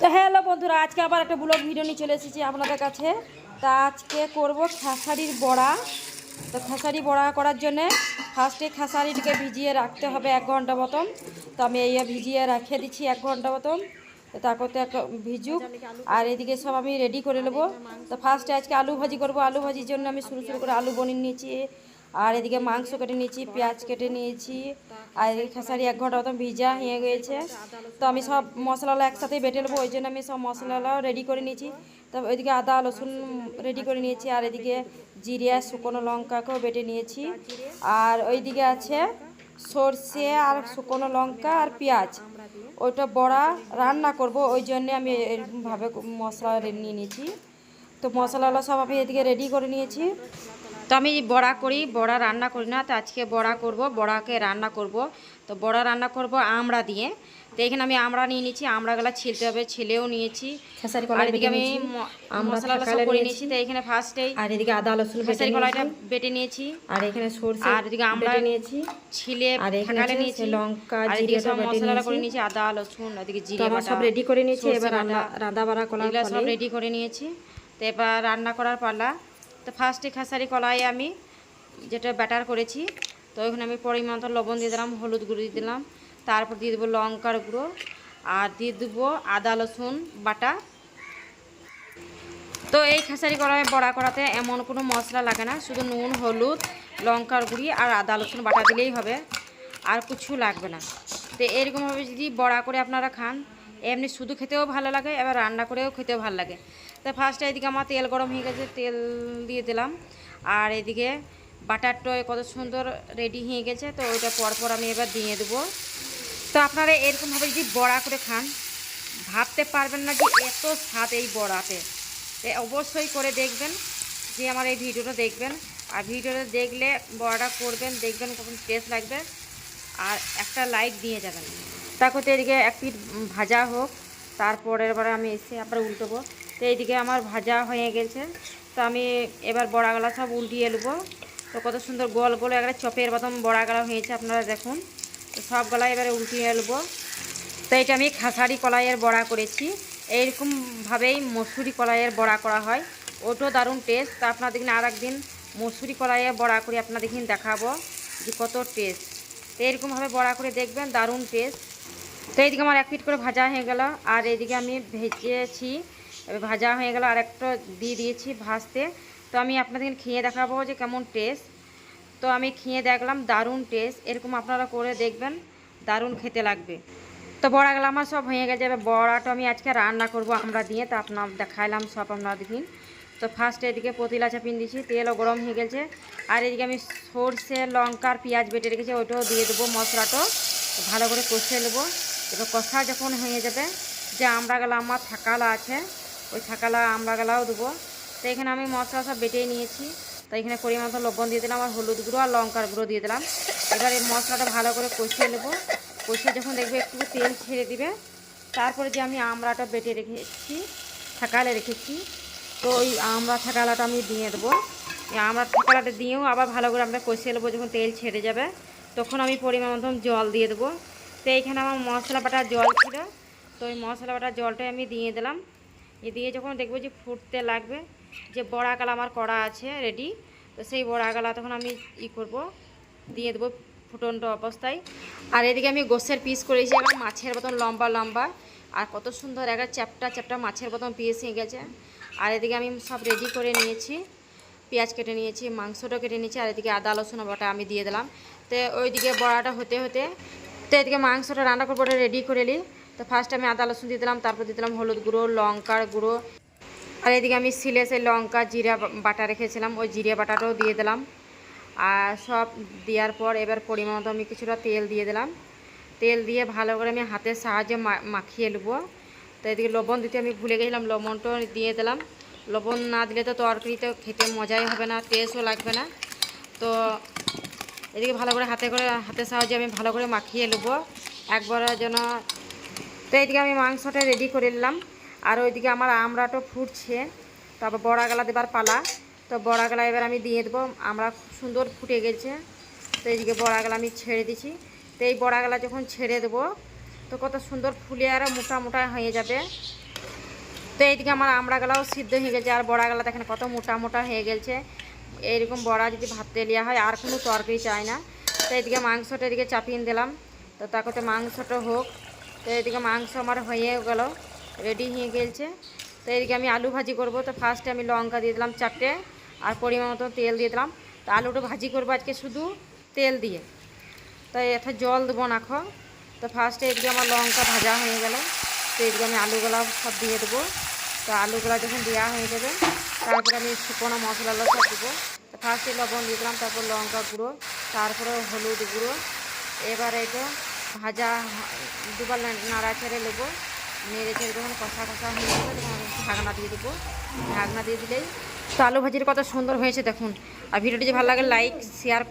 তো হ্যালো বন্ধুরা, আজকে আবার একটা ব্লগ ভিডিও নিয়ে চলে এসেছি আপনাদের কাছে। তা আজকে করব খেসারির বড়া। তো খেসারি বড়া করার জন্যে ফার্স্টে খেসারিটাকে ভিজিয়ে রাখতে হবে 1 ঘন্টা মতন। তো আমি এই ভিজিয়ে রেখে দিচ্ছি 1 ঘন্টা মতন। তো তারপর তো ভিজুক, আর এদিকে সব আমি রেডি করে নেবো। তো ফার্স্টে আজকে আলু ভাজি করব। আলু ভাজির জন্য আমি শুরু করে আলু বনিয়ে নিয়েছি, আর এদিকে মাংস কেটে নিয়েছি, পেঁয়াজ কেটে নিয়েছি, আর এদিকে খেসারি 1 ঘন্টা মতন ভিজা হয়ে গিয়েছে। তো আমি সব মশলাগুলো একসাথেই বেটে নেবো, ওই জন্য আমি সব মশলাগুলো রেডি করে নিয়েছি। তো ওইদিকে আদা রসুন রেডি করে নিয়েছি, আর এদিকে জিরে শুকনো লঙ্কাকেও বেটে নিয়েছি, আর ওইদিকে আছে সর্ষে আর শুকনো লঙ্কা আর পেঁয়াজ। ওইটা বড়া রান্না করব, ওই জন্যে আমি এরকমভাবে মশলা নিয়ে নিয়েছি। তো মশলাগুলো সব আমি এদিকে রেডি করে নিয়েছি। তো আমি বড়া করি, বড়া রান্না করি না। তো আজকে বড়া করব, বড়াকে রান্না করব। তো বড়া রান্না করব আমড়া দিয়ে। তো এখানে আমি আমড়া নিয়ে নিয়েছি, আমড়াগুলো ছিলতে হবে, ছিলেও নিয়েছি। আর এদিকে আমি মশলাগুলো সব করে নিয়েছি। তো এখানে ফার্স্টেই আর এদিকে আদা রসুন খেসারি কলাইটা বেটে নিয়েছি, আর এখানে সরষে আর এদিকে আমড়া নিয়েছি, ছিলে আর এখানে ঠাকালে নিয়েছি, লঙ্কা আর এদিকে সব মশলা করে নিয়েছি, আদা রসুন, এদিকে জিরে বাটা সব রেডি করে নিয়েছি। এবার রান্না বাড়া কলা এগুলো সব রেডি করে নিয়েছি। তো এবার রান্না করার পালা। তো ফার্স্টে খেসারি কলাই আমি যেটা ব্যাটার করেছি, তো ওইখানে আমি পরিমাণ মতো লবণ দিয়ে দিলাম, হলুদ গুঁড়ো দিয়ে দিলাম, তারপর দিয়ে দেবো লঙ্কার গুঁড়ো, আর দিয়ে দেবো আদা রসুন বাটা। তো এই খেসারি কলাই বড়া করাতে এমন কোনো মশলা লাগে না, শুধু নুন, হলুদ, লঙ্কার গুঁড়ি আর আদা রসুন বাটা দিলেই হবে, আর কিছু লাগবে না। তো এরকমভাবে যদি বড়া করে আপনারা খান, এমনি শুধু খেতেও ভালো লাগে, এবার রান্না করেও খেতেও ভালো লাগে। তো ফার্স্টে এদিকে আমার তেল গরম হয়ে গেছে, তেল দিয়ে দিলাম, আর এদিকে বাটারটা কত সুন্দর রেডি হয়ে গেছে। তো ওইটা পরপর আমি এবার দিয়ে দেবো। তো আপনারা এরকমভাবে যদি বড়া করে খান, ভাবতে পারবেন না যে এত স্বাদ এই বড়াতে। তো অবশ্যই করে দেখবেন, যে আমার এই ভিডিওটা দেখবেন, আর ভিডিওটা দেখলে বড়াটা করবেন, দেখবেন কখন টেস্ট লাগবে, আর একটা লাইক দিয়ে যাবেন। তারপর তো এদিকে এক পিঠ ভাজা হোক, তারপরের বারে আমি এসে আবার উল্টোবো। তো এইদিকে আমার ভাজা হয়ে গেছে। তো আমি এবার বড়াগুলা সব উল্টিয়ে নেবো। তো কত সুন্দর গোল গোল একটা চপের মতন বড়াগুলা হয়েছে, আপনারা দেখুন। তো সবগুলা এবারে উল্টিয়ে নেবো। তো এটা আমি খেসারি কলাইয়ের বড়া করেছি, এইরকমভাবেই মসুরি কলাইয়ের বড়া করা হয়, ওটাও দারুণ টেস্ট। তা আপনার দেখুন আর একদিন মসুরি কলাইয়ের বড়া করে আপনার দেখুন দেখাবো যে কত টেস্ট। তো এরকমভাবে বড়া করে দেখবেন, দারুণ টেস্ট। তো এইদিকে আমার এক পিঠ করে ভাজা হয়ে গেল, আর এইদিকে আমি ভেজেছি, ভাজা হয়ে গেল, আর একটা দিয়ে দিয়েছি ভাজতে। তো আমি আপনাদের খেয়ে দেখাবো যে কেমন টেস্ট। তো আমি খেয়ে দেখলাম, দারুণ টেস্ট। এরকম আপনারা করে দেখবেন, দারুণ খেতে লাগবে। তো বড়াগুলো আমার সব হয়ে গেছে। এবার বড়াটা আমি আজকে রান্না করব আমরা দিয়ে। তো আপনার দেখাইলাম সব, আপনারা দেখুন। তো ফার্স্টে এদিকে পতিলা চাপিয়ে দিয়েছি, তেলও গরম হয়ে গেছে, আর এদিকে আমি সরষে লঙ্কার পেঁয়াজ বেটে রেখেছি, ওইটাও দিয়ে দেবো। মশলাটা ভালো করে কষিয়ে নেবো। এবার কষা যখন হয়ে যাবে, যে আমড়াগুলো আমার থাকালা আছে, ওই থাকালা আমড়াগুলাও দেবো। তো এখানে আমি মশলা সব বেটেই নিয়েছি। তো এখানে পরিমাণ মতো লবণ দিয়ে দিলাম, আর হলুদ গুঁড়ো আর লঙ্কার গুঁড়ো দিয়ে দিলাম। এবার এই মশলাটা ভালো করে কষিয়ে নেবো। কষিয়ে যখন দেখবে একটু তেল ছেড়ে দিবে, তারপরে যে আমি আমড়াটা বেটে রেখেছি, থাকালে রেখেছি, তো ওই আমড়া থাকালাটা আমি দিয়ে দেবো। এই আমড়া থাকালাটা দিয়েও আবার ভালো করে আমরা কষিয়ে নেবো। যখন তেল ছেড়ে যাবে, তখন আমি পরিমাণ মতন জল দিয়ে দেবো। তো এইখানে আমার মশলা বাটার জল ছিল, তো ওই মশলা বাটার জলটাই আমি দিয়ে দিলাম। দিয়ে যখন দেখবো যে ফুটতে লাগবে, যে বড়াগুলো আমার করা আছে রেডি, তো সেই বড়াগুলো তখন আমি করব, দিয়ে দেবো ফুটন্ত অবস্থায়। আর এদিকে আমি গোশের পিস করেছি এখন মাছের মতন লম্বা লম্বা, আর কত সুন্দর একটা চ্যাপটা চ্যাপটা মাছের মতন পিস হয়ে গেছে। আর এদিকে আমি সব রেডি করে নিয়েছি, পেঁয়াজ কেটে নিয়েছি, মাংসটা কেটে নিয়েছি, আর এদিকে আদা রসুন বাটা আমি দিয়ে দিলাম। তো ওইদিকে বড়াটা হতে হতে, তো এদিকে মাংসটা রান্না করবো, ওটা রেডি করে নিই। তো ফার্স্ট আমি আদা রসুন দিয়ে দিলাম, তারপর দিয়ে দিলাম হলুদ গুঁড়ো, লঙ্কার গুঁড়ো, আর এদিকে আমি সিলে সেই লঙ্কা জিরা বাটা রেখেছিলাম, ওই জিরে বাটাটাও দিয়ে দিলাম। আর সব দেওয়ার পর এবার পরিমাণ মতো আমি কিছুটা তেল দিয়ে দিলাম। তেল দিয়ে ভালো করে আমি হাতের সাহায্যে মাখিয়ে নেবো। তো এদিকে লবণ দিতে আমি ভুলে গেছিলাম, লবণটাও দিয়ে দিলাম। লবণ না দিলে তো তরকারিতে খেতে মজাই হবে না, টেস্টও লাগবে না। তো এদিকে ভালো করে হাতের সাহায্যে আমি ভালো করে মাখিয়ে নেবো একবারের জন্য। তো এইদিকে আমি মাংসটা রেডি করে নিলাম, আর ওইদিকে আমার আমড়াটা ফুটছে, তারপর বড়াগুলা দেবার পালা। তো বড়াগুলা এবার আমি দিয়ে দেবো, আমরা খুব সুন্দর ফুটে গেছে। তো এইদিকে বড়াগুলা আমি ছেড়ে দিছি। তো এই বড়াগুলা যখন ছেড়ে দেবো, তো কত সুন্দর ফুলে আর মোটা মোটা হয়ে যাবে। তো এইদিকে আমার আমড়াগুলাও সিদ্ধ হয়ে গেছে, আর বড়াগুলা দেখেন কত মোটা মোটা হয়ে গেছে। এইরকম বড়া যদি ভাত তেলিয়া হয় আর কোনো তরকারি চাই না। তো এইদিকে মাংসটা এদিকে চাপিয়ে দিলাম, তো তারপরে মাংসটা হোক। তো এইদিকে মাংস আমার হয়ে গেল, রেডি হয়ে গেছে। তো এইদিকে আমি আলু ভাজি করব। তো ফার্স্টে আমি লঙ্কা দিয়ে দিলাম 4টে, আর পরিমাণ মতো তেল দিয়ে দিলাম। তো আলুটা ভাজি করবো আজকে শুধু তেল দিয়ে, তাই এটা জল দেবো না খো। তো ফার্স্টে এদিকে আমার লঙ্কা ভাজা হয়ে গেল, তো এদিকে আমি আলুগুলো সব দিয়ে দেবো। তো আলুগুলো যখন দেওয়া হয়ে যাবে, তারপরে আমি শুকনো মশলাগুলো সব দেবো। তো ফার্স্টে লবণ দিয়ে দিলাম, তারপর লঙ্কা গুঁড়ো, তারপরে হলুদ গুঁড়ো। এবার এটা ভাজা দুবার নাড়া ছেড়ে নেবো, নেড়ে ছেড়ে যখন কষা কষা হয়ে যাবে তখন আমি ঢাকনা দিয়ে দেবো। ঢাকনা দিয়ে দিলেই তো আলু ভাজির কত সুন্দর হয়েছে দেখুন। আর ভিডিওটি যদি ভালো লাগে লাইক শেয়ার